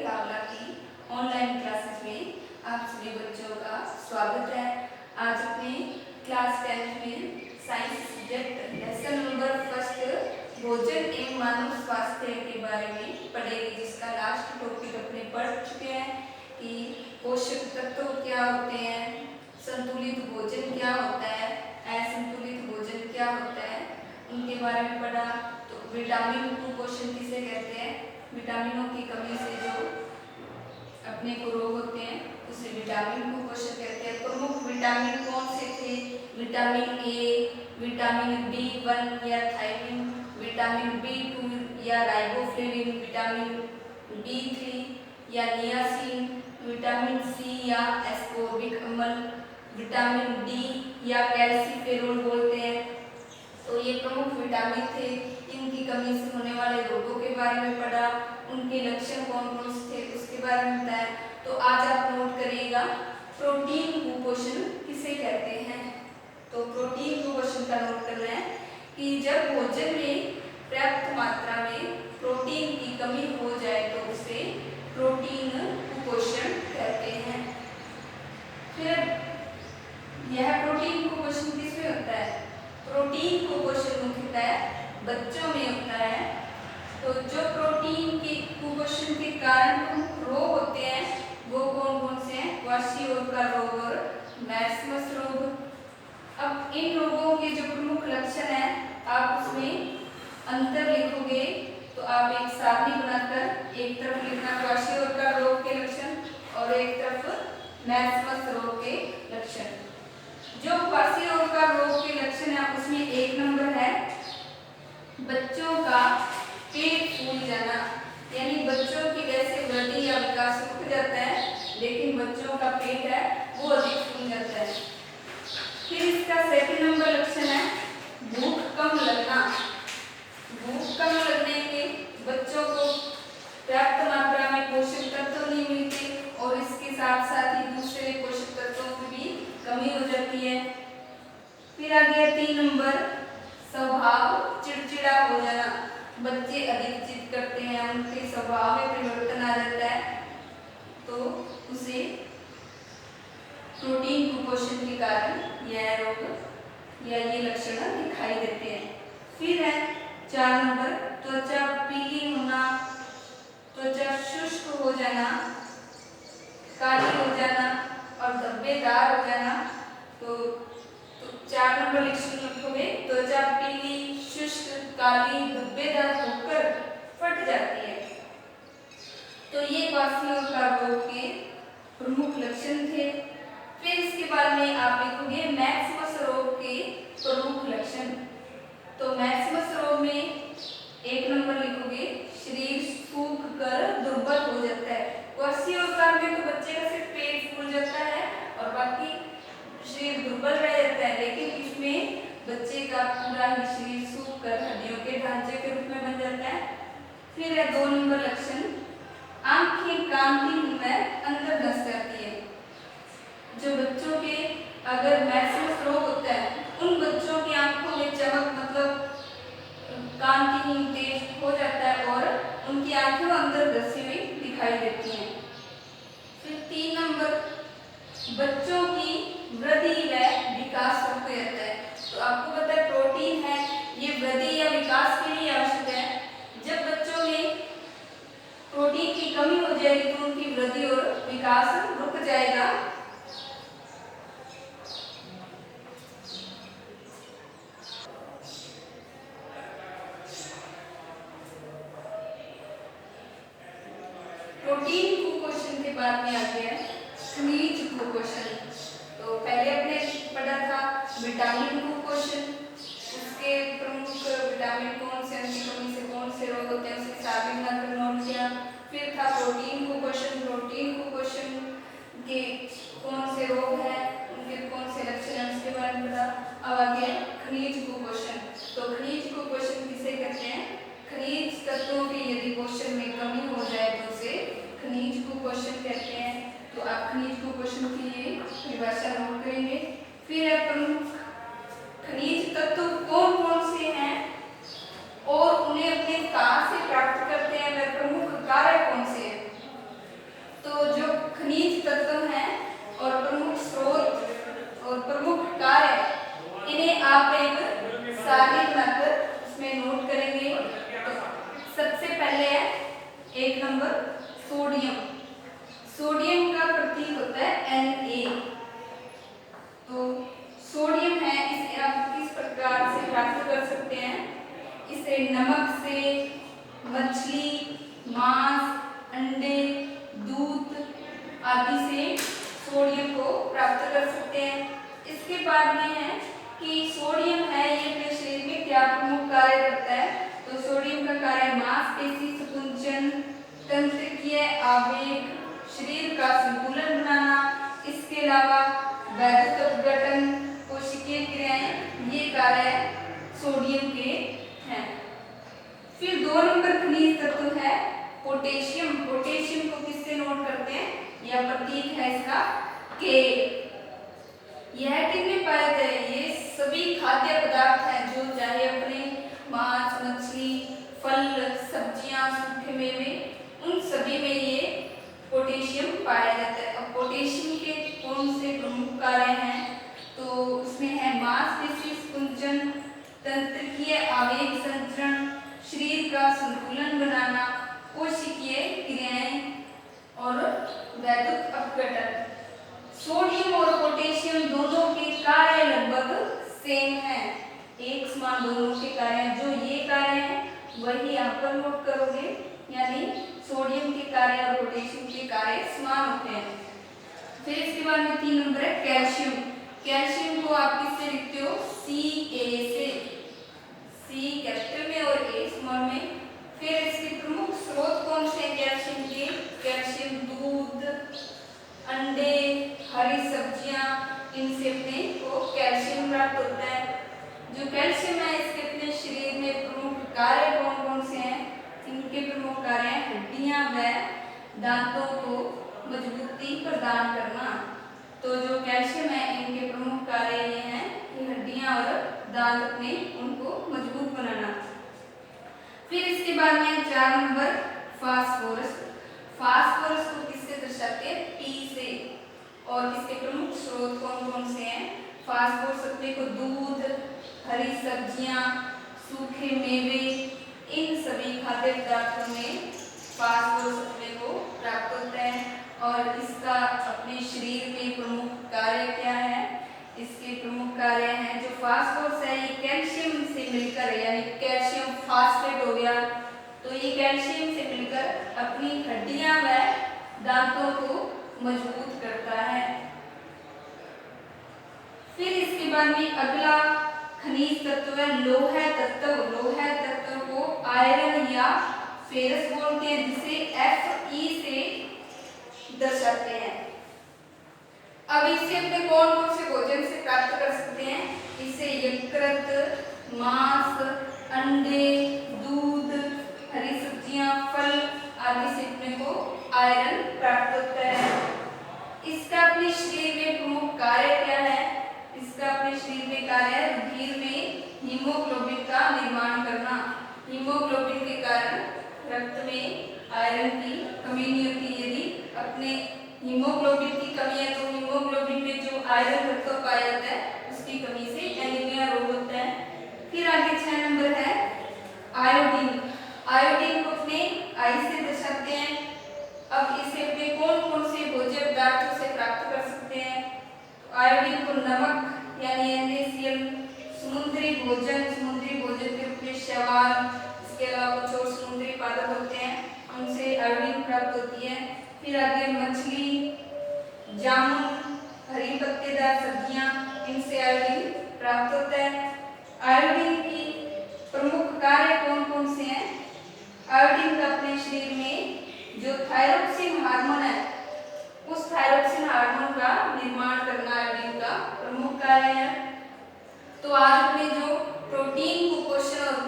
रावला की online classes में आप सभी बच्चों का स्वागत है। आज अपने क्लास 10th में science subject lesson number first भोजन एवं मानव स्वास्थ्य के बारे में पढ़ेंगे, जिसका लास्ट टॉपिक अपने पढ़ चुके हैं कि पोषक तत्व क्या होते हैं, संतुलित भोजन क्या होता है, असंतुलित भोजन क्या होता है, उनके बारे में पढ़ा। तो विटामिन कुपोषण किसे कहते हैं, विटामिनों की कमी से जो अपने को रोग होते हैं उसे विटामिन कुपोषण कहते हैं। प्रमुख विटामिन कौन से थे, विटामिन ए, विटामिन B1 या थायमिन, विटामिन B2 या राइबोफ्लेविन, विटामिन B3 या नियासिन, विटामिन सी या एस्कोर्बिक अम्ल, विटामिन डी या कैल्सीफेरोल बोलते हैं। तो ये प्रमुख विटामिन थे। इनकी कमी से होने वाले रोगों के बारे में पढ़ा, उनके लक्षण कौन कौन से थे उसके बारे में बताया। तो आज आप नोट करिएगा प्रोटीन कुपोषण किसे कहते हैं। तो प्रोटीन कुपोषण का नोट करना है कि जब भोजन में पर्याप्त मात्रा में प्रोटीन की कमी हो जाए तो उसे प्रोटीन कुपोषण कहते हैं। फिर यह प्रोटीन कुपोषण किसमें होता है, प्रोटीन कुपोषण मुख्यतः बच्चों में होता है। तो जो प्रोटीन के कुपोषण के कारण प्रमुख रोग होते हैं वो कौन कौन से हैं, क्वार्सियोल का रोग और मैर्स्मस रोग। अब इन रोगों के जो प्रमुख लक्षण हैं आप उसमें अंतर लिखोगे, तो आप एक सारणी बनाकर एक तरफ लिखना क्वार्सियोल का रोग के लक्षण और एक तरफ मैर्स्मस रोग के लक्षण। जो क्वार्सियोल का रोग के लक्षण है उसमें एक नंबर है बच्चों का पेट फूल जाना, यानी बच्चों की वैसे वृद्धि या विकास रुक जाता है लेकिन बच्चों का पेट है वो अधिक फूल जाता है। फिर इसका सेकंड नंबर लक्षण है भूख कम लगना। भूख कम लगने के बच्चों को पर्याप्त मात्रा में पोषक तत्व नहीं मिलते और इसके साथ साथ ही दूसरे पोषक तत्वों की भी कमी हो जाती है। फिर आ गया 3 नंबर स्वभाव चिड़चिड़ा हो जाना। बच्चे अधिक जिद करते हैं, उनके स्वभाव में परिवर्तन आ जाता है, तो उसे प्रोटीन कुपोषण के कारण यह रोग या ये लक्षण दिखाई देते हैं। फिर है 4 नंबर त्वचा पीली होना, त्वचा शुष्क हो जाना, काली हो जाना और धब्बेदार हो जाना। तो 4 नंबर लिखोगे त्वचा पीली, शुष्क, काली, धब्बेदार होकर फट जाती है। तो ये क्वार्सियोल का रोग के प्रमुख लक्षण थे। फिर इसके बाद में आप लिखोगे मैक्सिमस रोग के प्रमुख लक्षण। तो मैक्सिमस रोग में एक नंबर लिखोगे शरीर सूख कर दुर्बल हो जाता है। क्वार्सियोल का में तो बच्चे का सिर्फ पेट फूल जाता है और बाकी शरीर दुर्बल रह जाता है, लेकिन इसमें बच्चे का पूरा ही शरीर सूख कर हड्डियों के ढांचे के रूप में बन जाता है। फिर है 2 नंबर लक्षण आंखें कांतिहीन में अंदर धंस जाती है। जो बच्चों के अगर मैक्सिमस रोग होता है उन बच्चों की आंखों में चमक मतलब कांतिहीन तेज हो जाता है और उनकी आंखें अंदर धंसी हुई दिखाई देती हैं। फिर 3 नंबर बच्चों की वृद्धि व विकास रुक जाता है। तो आपको पता है प्रोटीन है ये वृद्धि या विकास के लिए आवश्यक है। जब बच्चों में प्रोटीन की कमी हो जाएगी तो उनकी वृद्धि और विकास रुक जाएगा। प्रोटीन कुपोषण के बाद में आ गया खनिज कुपोषण। तो पहले अपने पढ़ा था विटामिन कुपोषण, उसके प्रमुख विटामिन कौन से, उनकी कमी से कौन से रोग होते हैं उसके साथ में बनाकर नोट किया। फिर था प्रोटीन कुपोषण, प्रोटीन कुपोषण के कौन से रोग हैं, उनके कौन से लक्षण हैं उसके बारे में पढ़ा। अब आ गया खनिज कुपोषण। तो खनिज कुपोषण किसे कहते हैं, खनिज तत्वों की यदि पोषण में कमी हो जाए तो उसे खनिज कुपोषण कहते हैं। तो आप खनिज कुपोषण की ये परिभाषा नोट करेंगे। फिर है प्रमुख खनिज तत्व कौन कौन से हैं और उन्हें अपने कहाँ से प्राप्त करते हैं, वे प्रमुख कार्य कौन से हैं। Number sodium. सोडियम का प्रतीक होता है Na। तो सोडियम है, इसे आप किस प्रकार से प्राप्त कर सकते हैं? इसे नमक से, मछली, मांस, अंडे, दूध आदि से सोडियम को प्राप्त कर सकते हैं। इसके बाद में है कि सोडियम है ये अपने शरीर में क्या प्रमुख कार्य करता है? तो सोडियम का कार्य मांसपेशी संकुचन, तंत्रिकीय आवेग, शरीर का संतुलन बनाना, इसके अलावा वैद्युत अपघटन, कोशिकीय क्रियाएं, ये कार्य सोडियम के हैं। फिर 2 नंबर खनिज तत्व है पोटेशियम। पोटेशियम को किससे नोट करते हैं? यह प्रतीक है इसका के। यह किनमें पाया जाता है? ये सभी खाद्य पदार्थ हैं जो चाहे अपने मांस, मछली, फल, सब्जियां, सूखे मेवे, उन सभी में ये पोटेशियम पाया जाता है। अब पोटेशियम के कौन से प्रमुख कार्य हैं? तो उसमें है मांसपेशी संकुचन, तंत्रिकीय आवेग संचरण, शरीर का संतुलन बनाना, कोशिकीय क्रियाएं और वैद्युत अपघटन। सोडियम और पोटेशियम दोनों के कार्य लगभग सेम हैं, एक समान दोनों के कार्य। जो ये कार्य हैं वही आप पर नोट करोगे, यानी सोडियम के कार्य और पोटेशियम के कार्य समान होते हैं। फिर इसके बाद में 3 नंबर है कैल्शियम। कैल्शियम को आप किससे लिखते हो? Ca से, C कैपिटल में और A स्मॉल में। फिर इसके प्रमुख स्रोत कौन से हैं कैल्शियम के? कैल्शियम दूध, अंडे, हरी सब्जियां, इनसे अपने को कैल्शियम प्राप्त होता है। जो कैल्शियम है इसके अपने शरीर में प्रमुख कार्य कौन कौन से हैं? इनके प्रमुख कार्य हैं हड्डियां व दांतों को मजबूती प्रदान करना। तो जो कैल्शियम है इनके प्रमुख कार्य ये हैं कि हड्डियां और दांत अपने उनको मजबूत बनाना। फिर इसके बाद में 4 नंबर फास्फोरस। फास्फोरस को किससे दर्शाते हैं? P से। और इसके प्रमुख स्रोत कौन कौन से हैं? फास्फोरस अपने को दूध, हरी सब्जियां, सूखे मेवे, इन सभी खाद्य पदार्थों में फास्फोरस अपने को प्राप्त होता है। और इसका अपने शरीर में प्रमुख कार्य क्या है? इसके प्रमुख कार्य हैं जो फास्फोरस है ये कैल्शियम से मिलकर, यानी कैल्शियम फास्फेट हो गया, तो ये कैल्शियम से मिलकर अपनी हड्डियां व दांतों को मजबूत करता है। फिर इसके बाद में अगला खनिज तत्व है लोह तत्व। लोह तत्व को आयरन या फेरस बोलते हैं, जिसे Fe से दर्शाते हैं। अब इससे अपने कौन कौन से भोजन से प्राप्त कर सकते हैं? इसे यकृत, मांस, अंडे, दूध, हरी सब्जियां, फल आदि से अपने को आयरन प्राप्त होता है। इसका अपने शरीर में प्रमुख कार्य क्या है? इसका अपने शरीर में कार्य है रुधिर में हीमोग्लोबिन का निर्माण करना। हीमोग्लोबिन के कारण रक्त में आयरन की कमी नहीं होती। यदि अपने हीमोग्लोबिन की कमी है तो हीमोग्लोबिन में जो आयरन तत्व पाया जाता है उसकी कमी से एनीमिया रोग होता है। फिर आगे 6 नंबर है आयोडीन। आयोडीन को अपने आई से दर्शाते हैं। अब इसे अपने कौन कौन से भोज्य पदार्थों से प्राप्त कर सकते हैं? तो आयोडीन को नमक यानी NaCl, समुद्री भोजन के रूप में शैवाल, इसके अलावा कुछ और समुद्री पादप होते हैं उनसे आयोडीन प्राप्त होती है। फिर आगे मछली, जामुन, हरी पत्तेदार सब्जियां, इनसे आयोडीन प्राप्त होता है। आयोडीन की प्रमुख कार्य कौन कौन से हैं? आयोडीन का अपने शरीर में जो थायरोक्सिन हार्मोन है उस थायरोक्सिन हार्मोन का निर्माण करना आयोडीन का प्रमुख कार्य है। तो आज अपने जो प्रोटीन कुपोषण और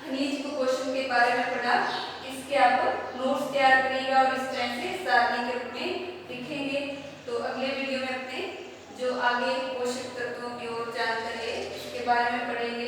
खनिज कुपोषण के बारे में पढ़ा, इसके आप नोट्स तैयार करिएगा और इस तरह से सारणी के रूप में लिखेंगे। तो अगले वीडियो में अपने जो आगे पोषक तत्वों की ओर जानकारी है इसके बारे में पढ़ेंगे।